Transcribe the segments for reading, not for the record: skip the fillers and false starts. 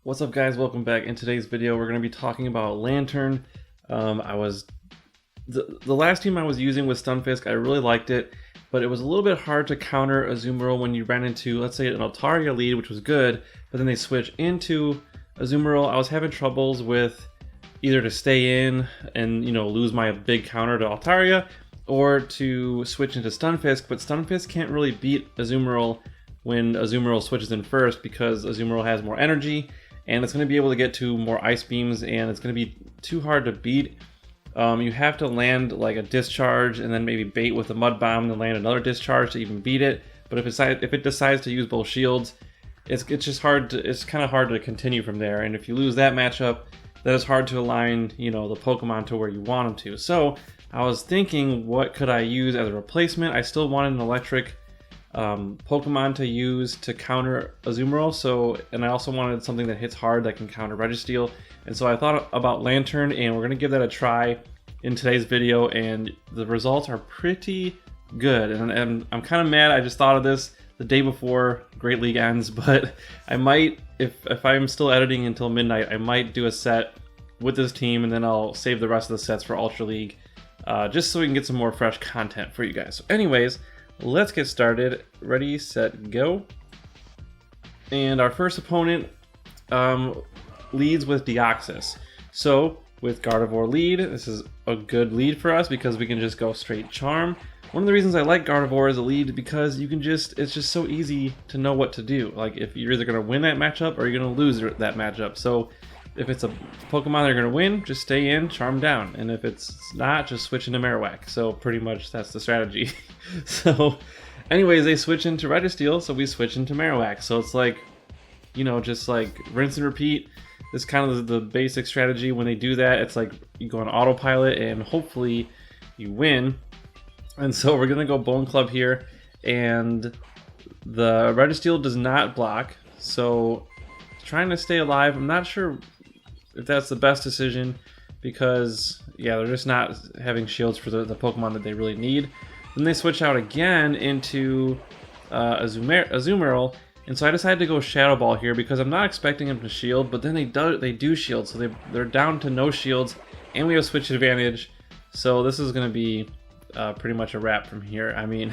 What's up, guys? Welcome back. In today's video we're going to be talking about Lantern. The last team I was using with Stunfisk. I really liked it, but it was a little bit hard to counter Azumarill when you ran into, let's say, an Altaria lead, which was good, but then they switch into Azumarill. I was having troubles with either to stay in and lose my big counter to Altaria, or to switch into Stunfisk, but Stunfisk can't really beat Azumarill when Azumarill switches in first, because Azumarill has more energy and it's going to be able to get to more ice beams, and it's going to be too hard to beat. You have to land like a discharge and then maybe bait with a mud bomb and then land another discharge to even beat it. But if it decides to use both shields, it's just hard to, it's kind of hard to continue from there. And if you lose that matchup, then it's hard to align the Pokemon to where you want them to. So I was thinking, what could I use as a replacement? I still wanted an electric Pokemon to use to counter Azumarill, and I also wanted something that hits hard that can counter Registeel, and so I thought about Lantern, and we're going to give that a try in today's video, and the results are pretty good. And I'm kind of mad I just thought of this the day before Great League ends, but I might, if I'm still editing until midnight, I might do a set with this team, and then I'll save the rest of the sets for Ultra League, just so we can get some more fresh content for you guys. So anyways, let's get started. Ready, set, go. And our first opponent leads with Deoxys. So with Gardevoir lead, this is a good lead for us because we can just go straight Charm. One of the reasons I like Gardevoir as a lead because it's just so easy to know what to do. Like, if you're either going to win that matchup or you're going to lose that matchup. So if it's a Pokemon they're going to win, just stay in, Charm down. And if it's not, just switch into Marowak. So pretty much that's the strategy. So anyways, they switch into Registeel, so we switch into Marowak. So it's like, just like rinse and repeat. This is kind of the basic strategy. When they do that, it's like you go on autopilot and hopefully you win. And so we're going to go Bone Club here. And the Registeel does not block. So trying to stay alive, I'm not sure if that's the best decision, because yeah, they're just not having shields for the Pokemon that they really need. Then they switch out again into Azumarill, and so I decided to go Shadow Ball here because I'm not expecting them to shield, but then they do shield, so they're down to no shields, and we have switch advantage. So this is going to be pretty much a wrap from here. I mean,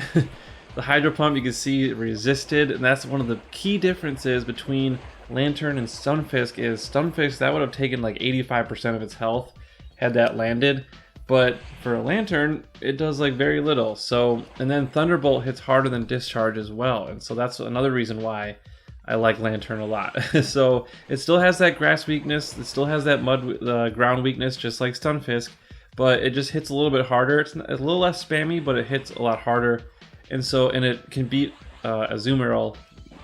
the Hydro Pump, you can see, resisted, and that's one of the key differences between Lantern and Stunfisk. Is Stunfisk, that would have taken like 85% of its health had that landed, but for a Lantern it does like very little. So, and then Thunderbolt hits harder than Discharge as well, and so that's another reason why I like Lantern a lot. So it still has that grass weakness, it still has that ground weakness, just like Stunfisk, but it just hits a little bit harder. It's a little less spammy, but it hits a lot harder, and it can beat Azumarill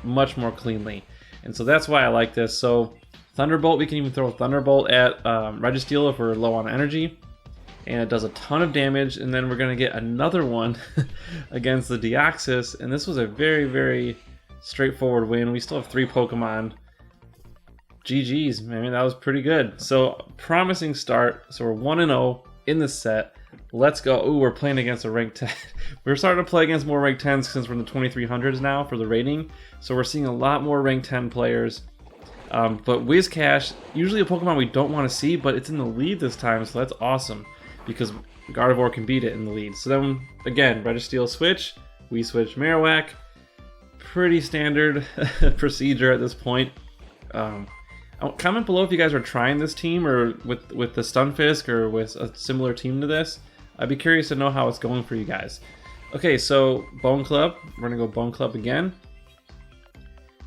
much more cleanly. And so that's why I like this. So Thunderbolt, we can even throw Thunderbolt at Registeel if we're low on energy, and it does a ton of damage. And then we're going to get another one against the Deoxys, and this was a very, very straightforward win. We still have 3 Pokemon. GG's, man, that was pretty good. So promising start. So we're 1-0 in this set. Let's go. Ooh, we're playing against a rank 10. We're starting to play against more rank 10s since we're in the 2300s now for the rating. So we're seeing a lot more rank 10 players. But Whiscash, usually a Pokemon we don't want to see, but it's in the lead this time, so that's awesome because Gardevoir can beat it in the lead. So then, again, Registeel switch, we switch Marowak. Pretty standard procedure at this point. Comment below if you guys are trying this team or with the Stunfisk or with a similar team to this. I'd be curious to know how it's going for you guys. Okay, so Bone Club. We're going to go Bone Club again.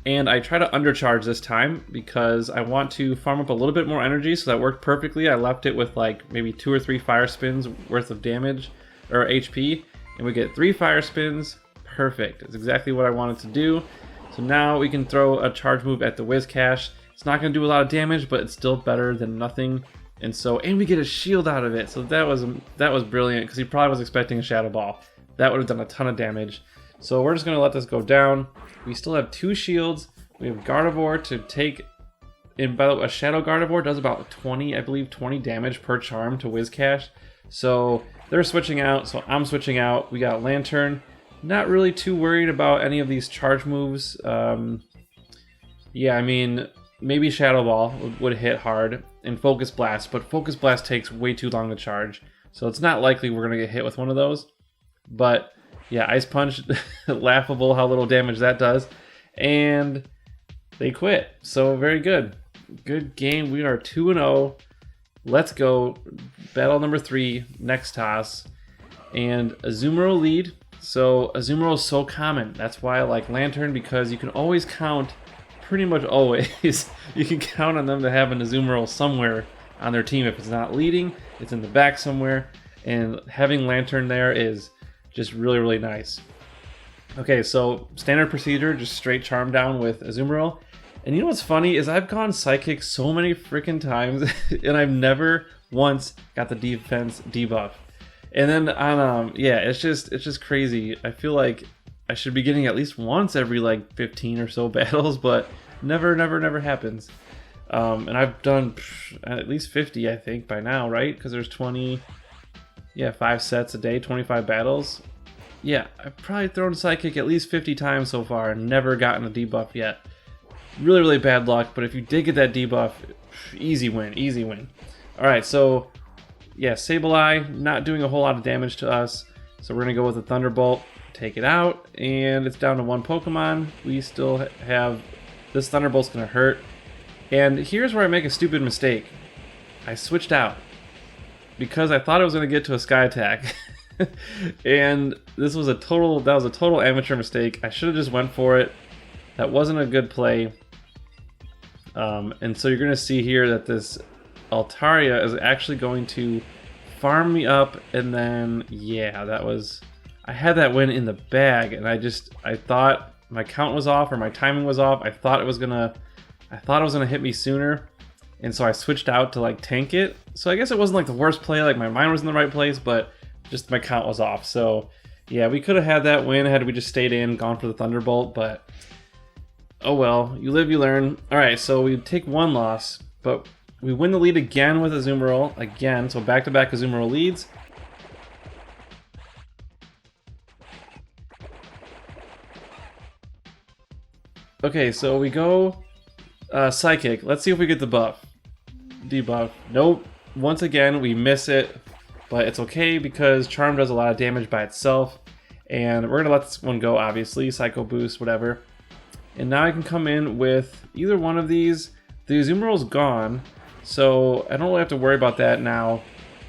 And I try to undercharge this time because I want to farm up a little bit more energy, so that worked perfectly. I left it with like maybe 2 or 3 fire spins worth of damage or HP, and we get 3 fire spins. Perfect. It's exactly what I wanted to do. So now we can throw a charge move at the Whiscash. It's not going to do a lot of damage, but it's still better than nothing. And we get a shield out of it. So that was brilliant because he probably was expecting a Shadow Ball. That would have done a ton of damage. So we're just going to let this go down. We still have 2 shields. We have Gardevoir to take, and by the way, a Shadow Gardevoir does about 20 damage per charm to Whiscash. So they're switching out, so I'm switching out. We got Lantern. Not really too worried about any of these charge moves. Yeah, I mean, maybe Shadow Ball would hit hard, and Focus Blast, but Focus Blast takes way too long to charge, so it's not likely we're going to get hit with one of those. But yeah, Ice Punch, laughable how little damage that does, and they quit. So very good. Good game. We are 2-0. Let's go. Battle number 3, next toss. And Azumarill lead. So Azumarill is so common. That's why I like Lantern, because you can always count, pretty much always, you can count on them to have an Azumarill somewhere on their team. If it's not leading, it's in the back somewhere. And having Lantern there is just really, really nice. Okay, so standard procedure, just straight Charm down with Azumarill. And you know what's funny is I've gone Psychic so many freaking times and I've never once got the defense debuff. And then on yeah, it's just crazy. I feel like I should be getting at least once every like 15 or so battles, but never happens. And I've done at least 50, I think, by now, right? Because there's 20, yeah, 5 sets a day, 25 battles. Yeah, I've probably thrown Psychic at least 50 times so far and never gotten a debuff yet. Really, really bad luck, but if you did get that debuff, easy win, easy win. Alright, so yeah, Sableye not doing a whole lot of damage to us, so we're going to go with a Thunderbolt, take it out, and it's down to 1 Pokemon. We still have, this Thunderbolt's going to hurt. And here's where I make a stupid mistake. I switched out because I thought I was going to get to a Sky Attack. And that was a total amateur mistake. I should have just went for it. That wasn't a good play. And so you're going to see here that this Altaria is actually going to farm me up, and then, yeah, I had that win in the bag, and I thought my count was off or my timing was off. I thought it was gonna hit me sooner, and so I switched out to like tank it. So I guess it wasn't like the worst play, like my mind was in the right place, but just my count was off. So yeah, we could have had that win had we just stayed in, gone for the Thunderbolt, but oh well, you live, you learn. Alright, so we take 1 loss, but we win the lead again with Azumarill, again, so back-to-back Azumarill leads. Okay, so we go Psychic. Let's see if we get the debuff. Nope. Once again, we miss it, but it's okay because Charm does a lot of damage by itself, and we're going to let this one go, obviously. Psycho Boost, whatever. And now I can come in with either one of these. The Azumarill's gone, so I don't really have to worry about that now.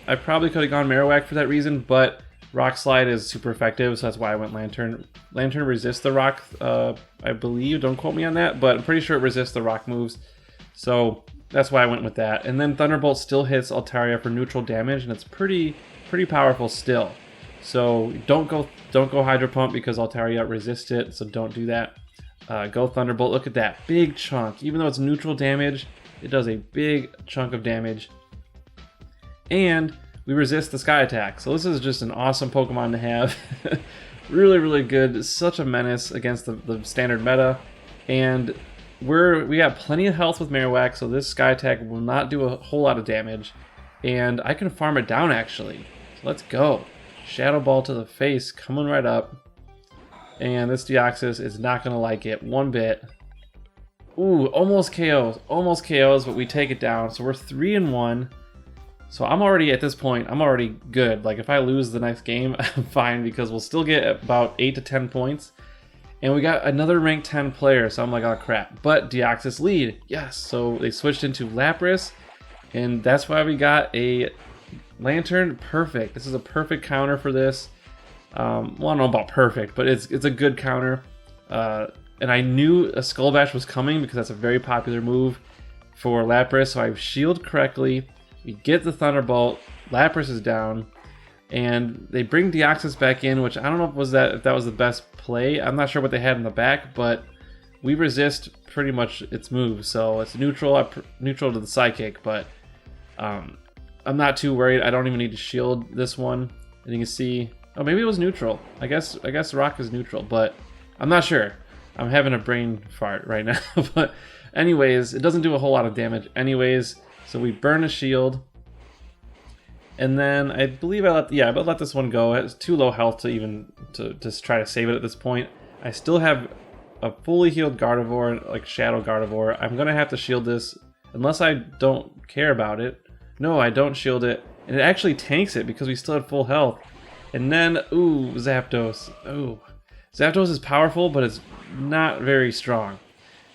I probably could have gone Marowak for that reason, but Rock Slide is super effective, so that's why I went Lantern. Lantern resists the rock, I believe. Don't quote me on that, but I'm pretty sure it resists the rock moves. So that's why I went with that. And then Thunderbolt still hits Altaria for neutral damage, and it's pretty powerful still. So don't go Hydro Pump because Altaria resists it, so don't do that. Go Thunderbolt. Look at that big chunk. Even though it's neutral damage, it does a big chunk of damage. And we resist the Sky Attack. So this is just an awesome Pokemon to have. Really good. Such a menace against the standard meta. And we got plenty of health with Marowak, so this Sky Attack will not do a whole lot of damage. And I can farm it down, actually. So let's go. Shadow Ball to the face, coming right up. And this Deoxys is not going to like it one bit. Ooh, almost KOs. Almost KOs, but we take it down. So we're 3-1. So I'm already, at this point, I'm already good. Like, if I lose the next game, I'm fine because we'll still get about 8 to 10 points. And we got another ranked 10 player, so I'm like, oh crap. But Deoxys lead, yes. So they switched into Lapras, and that's why we got a Lantern. Perfect. This is a perfect counter for this. Well, I don't know about perfect, but it's a good counter. And I knew a Skull Bash was coming because that's a very popular move for Lapras, so I shield correctly. We get the Thunderbolt, Lapras is down, and they bring Deoxys back in, which I don't know if that was the best play. I'm not sure what they had in the back, but we resist pretty much its moves, so it's neutral to the Psychic, but I'm not too worried. I don't even need to shield this one. And you can see, oh, maybe it was neutral. I guess Rock is neutral, but I'm not sure. I'm having a brain fart right now, but anyways, it doesn't do a whole lot of damage anyways. So we burn a shield, and then I believe I let this one go. It has too low health to try to save it at this point. I still have a fully healed Gardevoir, like Shadow Gardevoir. I'm gonna have to shield this unless I don't care about it. No, I don't shield it, and it actually tanks it because we still had full health. And then, ooh, Zapdos. Ooh, Zapdos is powerful, but it's not very strong.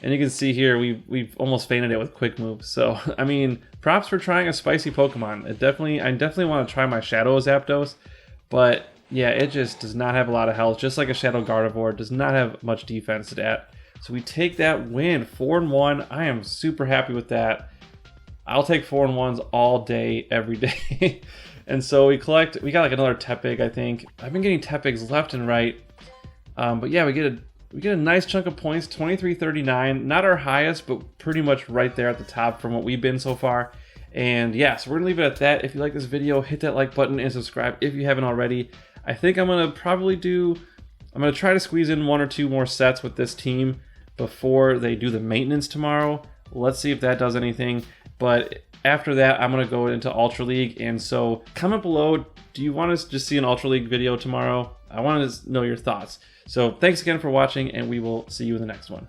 And you can see here, we've almost fainted it with Quick Move. So, I mean, props for trying a spicy Pokemon. I definitely want to try my Shadow Zapdos, but yeah, it just does not have a lot of health. Just like a Shadow Gardevoir, does not have much defense to that. So we take that win, 4-1. I am super happy with that. I'll take 4-1s all day, every day. And so we got like another Tepig, I think. I've been getting Tepigs left and right. But yeah, we get a nice chunk of points, 2339. Not our highest, but pretty much right there at the top from what we've been so far. And yeah, so we're gonna leave it at that. If you like this video, hit that like button and subscribe if you haven't already. I think I'm gonna try to squeeze in 1 or 2 more sets with this team before they do the maintenance tomorrow. Let's see if that does anything. But after that, I'm gonna go into Ultra League. And so comment below, do you want to just see an Ultra League video tomorrow? I want to know your thoughts. So thanks again for watching, and we will see you in the next one.